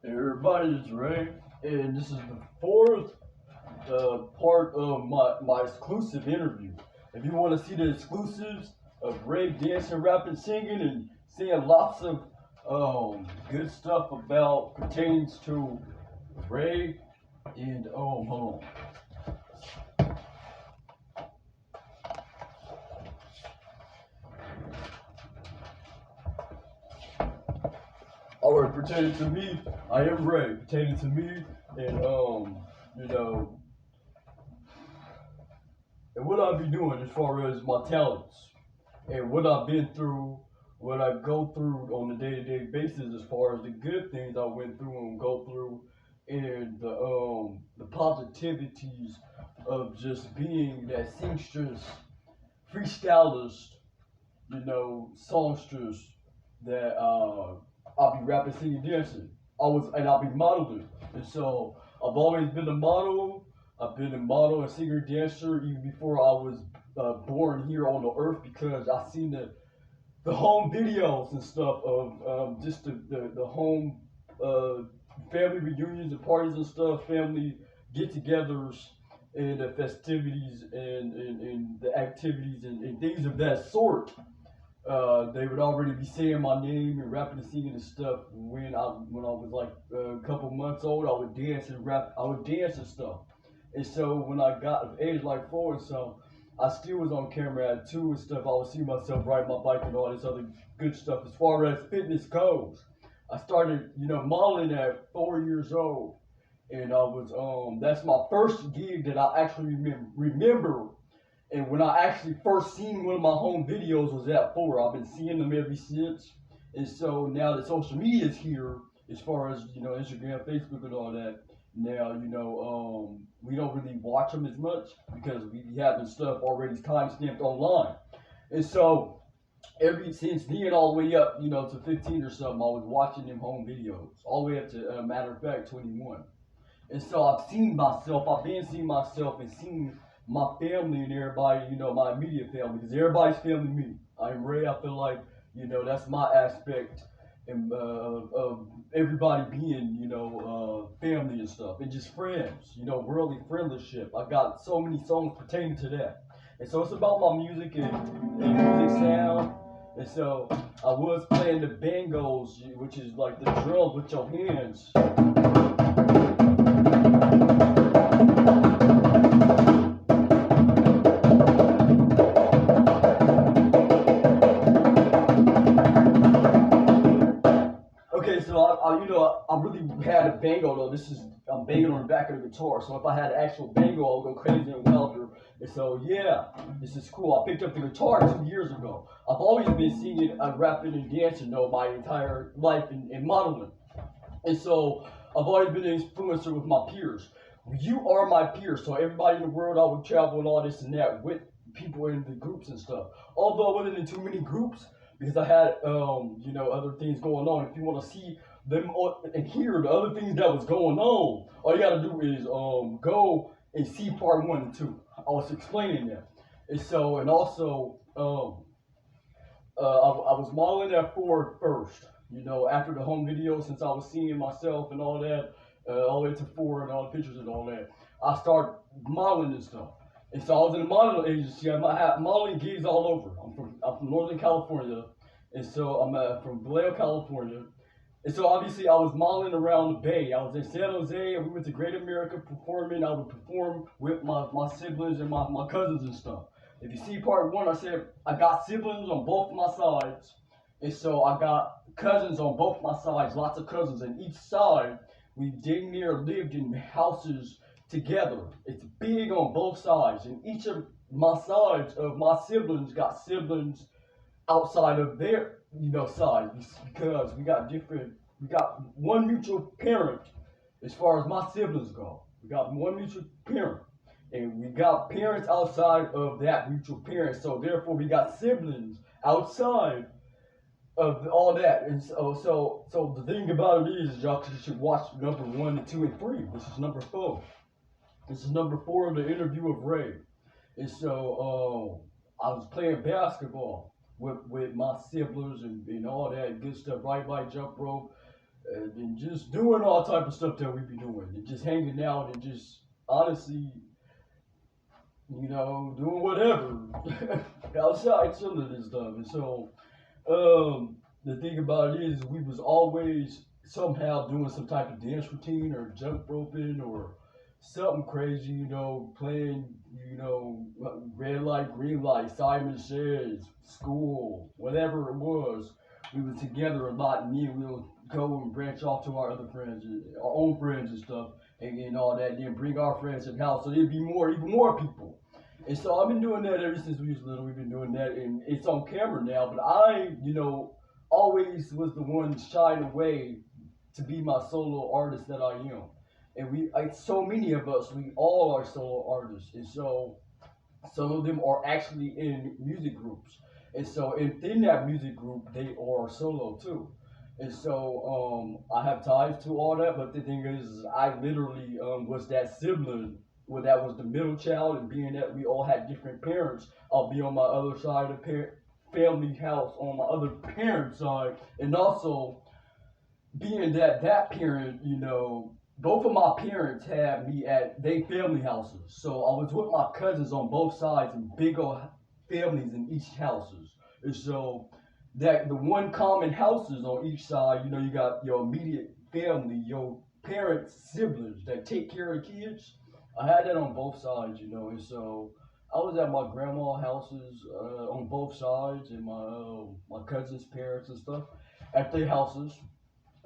Everybody, it's Ray, and this is the fourth part of my exclusive interview. If you want to see the exclusives of Ray dancing, rapping, singing, and seeing lots of good stuff about pertains to Ray and hold alright, pertaining to me, I am Ray. Pertaining to me, and you know, and what I be doing as far as my talents and what I've been through, what I go through on a day-to-day basis, as far as the good things I went through and go through, and the positivities of just being that seamstress, freestylist, songstress that I'll be rapping, singing, dancing. I'll be modeling, and so I've always been a model. I've been a model and singer dancer even before I was born here on the earth because I seen the home videos and stuff of just the home uh, family reunions and parties and stuff, family get-togethers and the festivities and the activities and things of that sort. They would already be saying my name and rapping and singing and stuff when I was like a couple months old. I would dance and rap. I would dance and stuff. And so when I got of age like 4 and so, I still was on camera at 2 and stuff. I would see myself riding my bike and all this other good stuff. As far as fitness goes, I started modeling at 4 years old, and I was that's my first gig that I actually remember. And when I actually first seen one of my home videos was at 4. I've been seeing them ever since. And so now that social media is here, as far as Instagram, Facebook, and all that, now we don't really watch them as much because we be having stuff already time stamped online. And so every since then all the way up, to 15 or something, I was watching them home videos all the way up to matter of fact 21. And so I've seen myself. I've been seeing myself and seen my family and everybody, my immediate family, because everybody's family me. I'm Ray. I feel like, that's my aspect and, of everybody being, family and stuff, and just friends, worldly friendship. I got so many songs pertaining to that. And so it's about my music and music sound. And so I was playing the bangos, which is like the drums with your hands. Okay, so I really had a bango though. I'm banging on the back of the guitar. So if I had an actual bango, I would go crazy and wilder. And so yeah, this is cool. I picked up the guitar 2 years ago. I've always been singing, rapping, and dancing though my entire life in modeling. And so I've always been an influencer with my peers. You are my peers. So everybody in the world, I would travel and all this and that with people in the groups and stuff. Although I wasn't in too many groups because I had other things going on. If you want to see them and hear the other things that was going on, all you gotta do is go and see part 1 and 2. I was explaining that. And so and also I was modeling at 4 first. After the home video, since I was seeing myself and all that, all the way to 4 and all the pictures and all that, I started modeling and stuff. And so I was in a modeling agency. I had modeling gigs all over. I'm from Northern California, and so I'm from Vallejo, California. And so obviously I was modeling around the Bay. I was in San Jose, and we went to Great America performing. I would perform with my siblings and my cousins and stuff. If you see part 1, I said I got siblings on both my sides. And so I got cousins on both my sides, lots of cousins. And each side, we dang near lived in houses together. It's big on both sides. And each of my sides of my siblings got siblings outside of their, side because we got one mutual parent as far as my siblings go. We got one mutual parent. And we got parents outside of that mutual parent. So therefore we got siblings outside of all that. And so the thing about it is y'all should watch number 1 and 2 and 3. This is number 4. This is number 4 of the interview of Ray. And so I was playing basketball with my siblings and all that good stuff, right by jump rope. and just doing all type of stuff that we be doing, and just hanging out, and just honestly, doing whatever outside chilling and stuff. And so, the thing about it is, we was always somehow doing some type of dance routine or jump roping or something crazy, playing, red light, green light, Simon Says, school, whatever it was. We were together a lot, and then we'll go and branch off to our other friends, our own friends and stuff, and all that. Then bring our friends to the house, so there'd be even more people. And so I've been doing that ever since we was little. We've been doing that, and it's on camera now. But I, always was the one shying away to be my solo artist that I am. And so many of us, we all are solo artists, and so some of them are actually in music groups, and so within that music group, they are solo too. And so I have ties to all that, but the thing is, I literally was that sibling where that was the middle child, and being that we all had different parents, I'll be on my other side of the family house on my other parents' side, and also being that parent, both of my parents had me at their family houses. So I was with my cousins on both sides and big old families in each houses. And so that the one common houses on each side, you got your immediate family, your parents, siblings that take care of the kids. I had that on both sides, and so I was at my grandma houses on both sides, and my cousins' parents and stuff at their houses,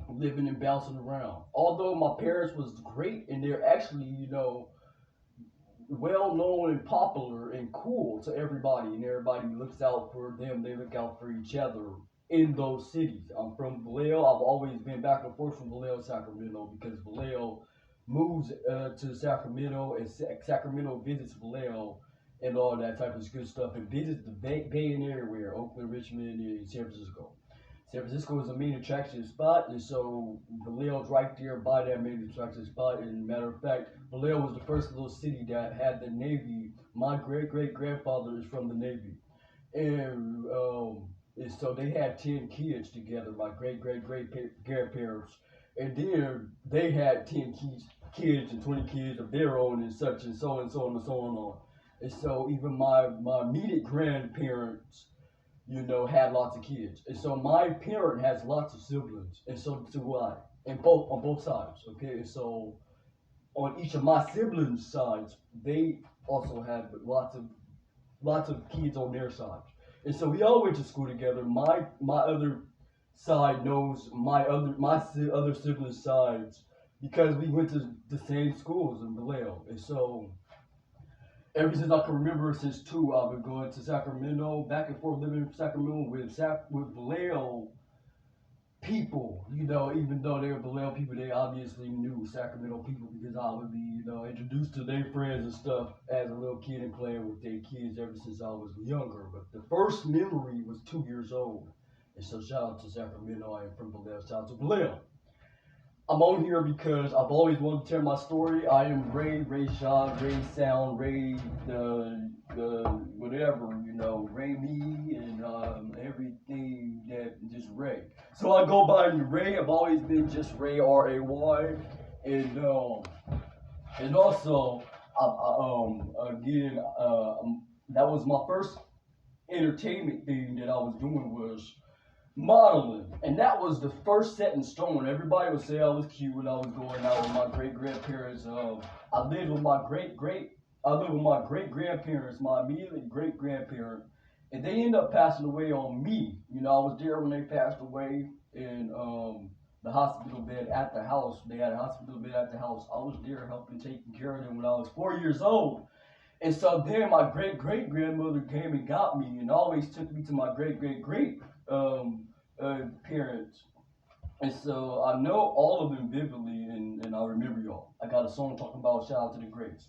living and bouncing around. Although my parents was great, and they're actually, well known and popular and cool to everybody, and everybody looks out for them. They look out for each other in those cities. I'm from Vallejo. I've always been back and forth from Vallejo to Sacramento because Vallejo moves to Sacramento, and Sacramento visits Vallejo and all that type of good stuff, and visits the Bay and everywhere, Oakland, Richmond, and San Francisco. San Francisco is a main attraction spot, and so Vallejo's right there by that main attraction spot. And matter of fact, Vallejo was the first little city that had the Navy. My great great grandfather is from the Navy, and so they had 10 kids together. My great great great grandparents, and then they had 10 kids and 20 kids of their own, and such and so and so on and so on. And so even my immediate grandparents, had lots of kids. And so my parent has lots of siblings, and so do I. And both on both sides. Okay. And so on each of my siblings' sides, they also have lots of kids on their sides. And so we all went to school together. My other side knows my other siblings' sides because we went to the same schools in Vallejo. And so ever since I can remember, since two, I've been going to Sacramento, back and forth, living in Sacramento with Vallejo people. Even though they were Vallejo people, they obviously knew Sacramento people because I would be, introduced to their friends and stuff as a little kid and playing with their kids ever since I was younger. But the first memory was 2 years old. And so shout out to Sacramento. I am from Vallejo. Shout out to Vallejo. I'm on here because I've always wanted to tell my story. I am Ray Sean, Ray Sound, Ray the whatever, Ray me and everything that just Ray. So I go by Ray. I've always been just Ray, Ray, and also again, that was my first entertainment thing that I was doing was modeling, and that was the first set in stone. Everybody would say I was cute when I was going out with my great grandparents. I lived with my great grandparents, my immediate great grandparent, and they ended up passing away on me. I was there when they passed away in the hospital bed at the house. They had a hospital bed at the house. I was there helping taking care of them when I was 4 years old. And so then my great great grandmother came and got me, and always took me to my great great great parents. And so I know all of them vividly, and I remember y'all. I got a song talking about shout out to the greats,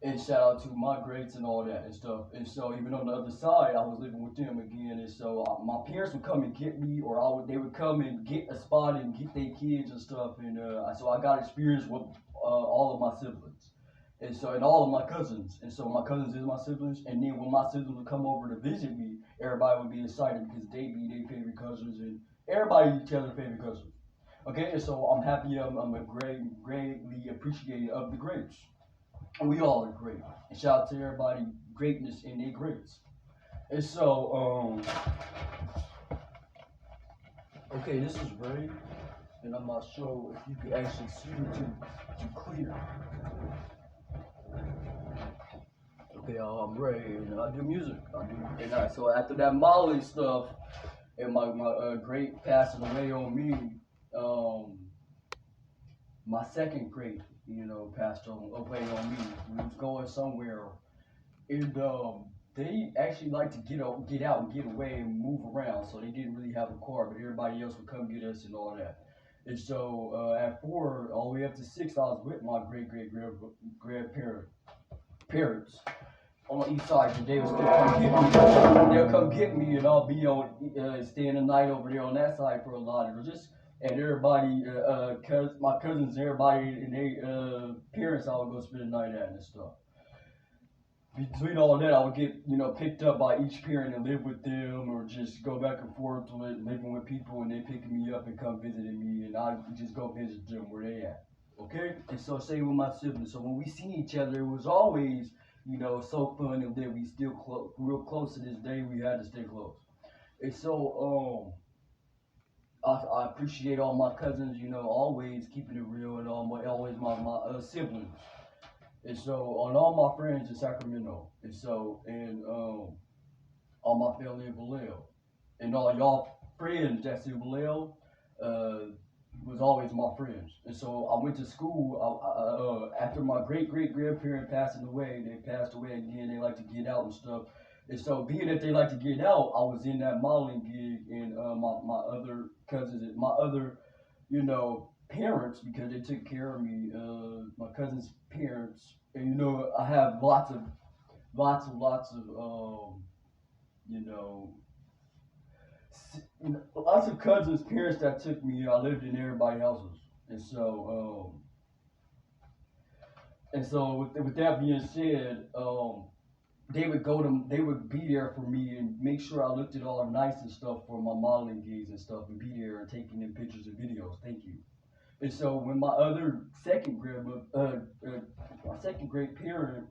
and shout out to my greats and all that and stuff. And so even on the other side, I was living with them again. And so my parents would come and get me, or they would come and get a spot and get their kids and stuff. And so I got experience with all of my siblings. And all of my cousins. And so my cousins is my siblings. And then when my siblings would come over to visit me, everybody would be excited because they be their favorite cousins, and everybody each other's favorite cousins. Okay, and so I'm happy. I'm a greatly appreciated of the greats. And we all are great. And shout out to everybody, greatness in their greats. And so, okay, this is Ray, and I'm not sure if you can actually see it too clear. Okay, I'm Ray, and I do music. So after that Molly stuff, and my great passing away on me, um, my second great, passed away on me. We was going somewhere, and they actually like to get out and get away and move around. So they didn't really have a car, but everybody else would come get us and all that. And so at 4, all the way up to 6, I was with my grandparents parents on the east side. And they would still come get me. They'll come get me, and I'll be on staying the night over there on that side for a lot of just. And everybody, my cousins, everybody, and their parents, I would go spend the night at and stuff. Between all that, I would get picked up by each parent and live with them, or just go back and forth to living with people, and they picking me up and come visiting me, and I just go visit them where they at. Okay, and so same with my siblings. So when we see each other, it was always so fun, and that we still real close to this day. We had to stay close, and so I appreciate all my cousins, always keeping it real, and always my siblings. And so on all my friends in Sacramento, and all my family in Vallejo, and all y'all friends that's in Vallejo, was always my friends. And so I went to school after my great grandparent passing away. They passed away again. They like to get out and stuff. And so being that they like to get out, I was in that modeling gig, and my other cousins, my other parents, because they took care of me. My cousin's parents, and I have lots of you know, lots of cousins' parents that took me. I lived in everybody's houses, and so with that being said, they would be there for me and make sure I looked at all nice and stuff for my modeling gigs and stuff, and be there and taking them pictures and videos. Thank you. And so when my other my second great parent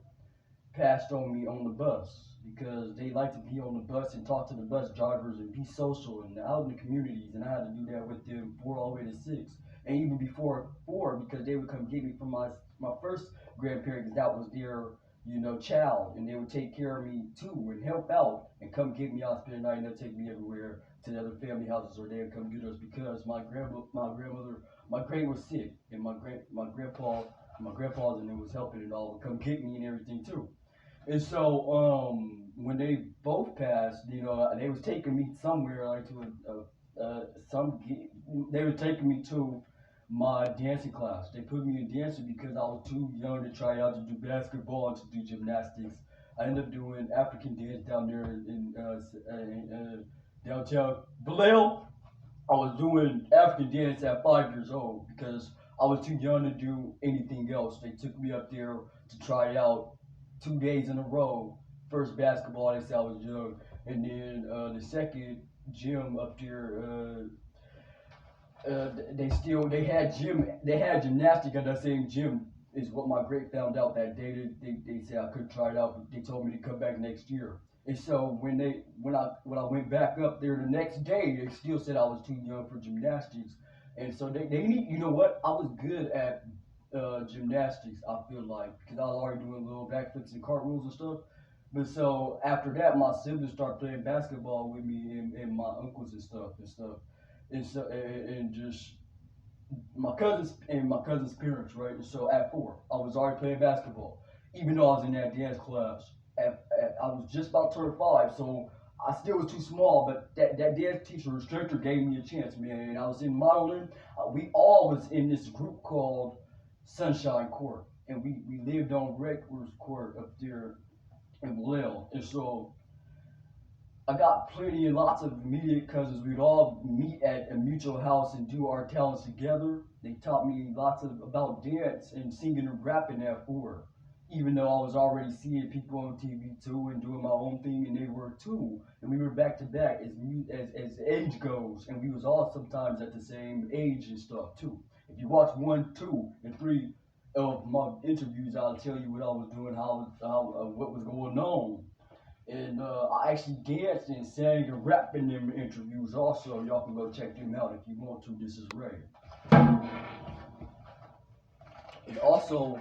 passed on me on the bus, because they like to be on the bus and talk to the bus drivers and be social and out in the communities, and I had to do that with them 4 all the way to 6, and even before 4, because they would come get me from my first grandparent, because that was their child, and they would take care of me too and help out and come get me out, spend the night, and they'll take me everywhere to the other family houses, or they'd come get us, because my great was sick, and my grandpa's and it was helping and all, would come get me and everything too. And so when they both passed, they was taking me somewhere, like to they were taking me to my dancing class. They put me in dancing because I was too young to try out to do basketball and to do gymnastics. I ended up doing African dance down there in downtown Vallejo. I was doing African dance at 5 years old, because I was too young to do anything else. They took me up there to try it out 2 days in a row. First basketball, they said I was young, and then the second gym up there. They had gymnastics at that same gym, is what my great found out that day. They said I couldn't try it out, but they told me to come back next year. And so when I went back up there the next day, they still said I was too young for gymnastics. And so they need, what, I was good at gymnastics, I feel like, because I was already doing little backflips and cartwheels and stuff. But so after that, my siblings started playing basketball with me, and my uncles and just my cousin's parents, right? And so at 4, I was already playing basketball, even though I was in that dance class. I was just about to turn 5, so I still was too small. But that dance teacher instructor gave me a chance, man. And I was in modeling. We all was in this group called Sunshine Court, and we lived on Redwood Court up there in Vallejo. And so I got plenty and lots of immediate cousins. We'd all meet at a mutual house and do our talents together. They taught me lots about dance and singing and rapping at 4. even though I was already seeing people on TV too and doing my own thing, and they were too, and we were back to back as age goes, and we was all sometimes at the same age and stuff too. If you watch 1, 2, and 3 of my interviews, I'll tell you what I was doing, what was going on. And I actually danced and sang and rapped in them interviews also. Y'all can go check them out if you want to. This is Ray. And also,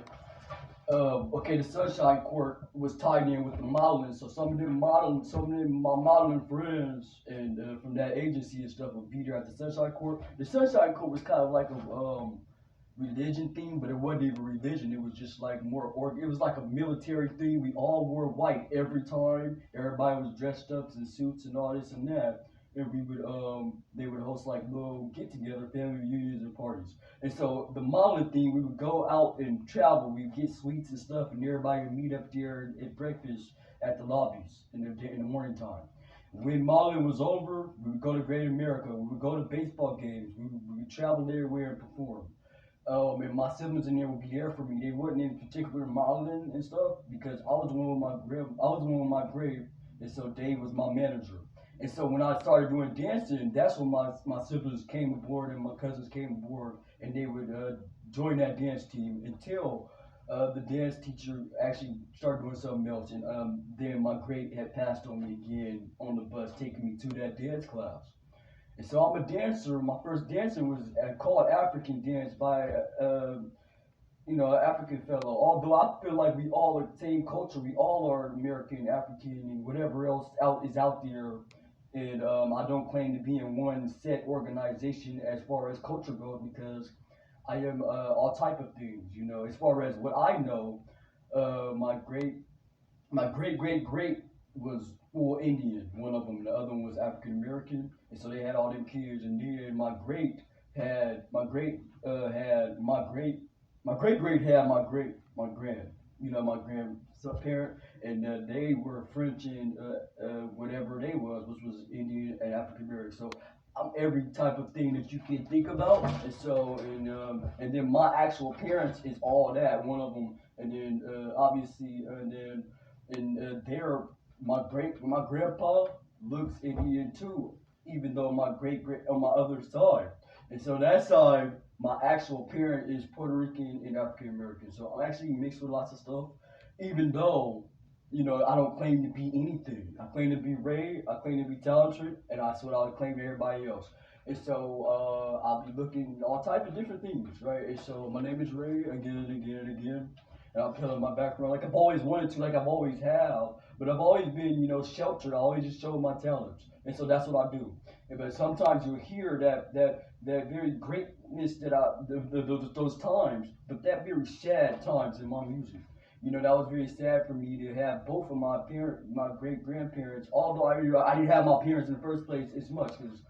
okay, the Sunshine Court was tied in with the modeling, so some of them my modeling friends and from that agency and stuff would be there at the Sunshine Court. The Sunshine Court was kind of like a religion thing, but it wasn't even religion. It was just like it was like a military thing. We all wore white every time. Everybody was dressed up in suits and all this and that. And they would host like little get together, family reunions and parties. And so the modeling thing, we would go out and travel. We'd get sweets and stuff, and everybody would meet up there at breakfast at the lobbies in the morning time. When modeling was over, we would go to Great America. We would go to baseball games. We would travel everywhere and perform. And my siblings in there would be there for me. They wasn't in particular modeling and stuff because I was the one with my grade, and so Dave was my manager. And so when I started doing dancing, that's when my siblings came aboard and my cousins came aboard, and they would join that dance team until the dance teacher actually started doing something else. And then my grade had passed on me again on the bus, taking me to that dance class. And so I'm a dancer. My first dancing was called African dance by African fellow. Although I feel like we all are the same culture, we all are American, African, and whatever else out there. And I don't claim to be in one set organization as far as culture goes because I am all type of things. As far as what I know, my great was full Indian. One of them, the other one was African American, and so they had all them kids. And then my great great had my grand, my grand parent, and they were French and whatever they was, which was Indian and African American. So I'm every type of thing that you can think about, and so and then my actual parents is all that. One of them, and then obviously, and then and there my grandpa looks Indian too, even though my great great on my other side, and so that side my actual parent is Puerto Rican and African American. So I'm actually mixed with lots of stuff, even though I don't claim to be anything. I claim to be Ray. I claim to be talented, and that's what I claim to everybody else. And so I'll be looking all type of different things, right? And so my name is Ray again and again and again, and I'm telling my background like I've always wanted to, like I've always have, but I've always been sheltered. I always just show my talents, and so that's what I do. But sometimes you'll hear that very greatness that those times, but that very sad times in my music. That was very sad for me to have both of my great grandparents. Although I didn't have my parents in the first place as much, because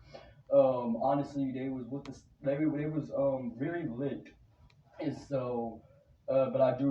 honestly they was with the they was very lit, and so but I do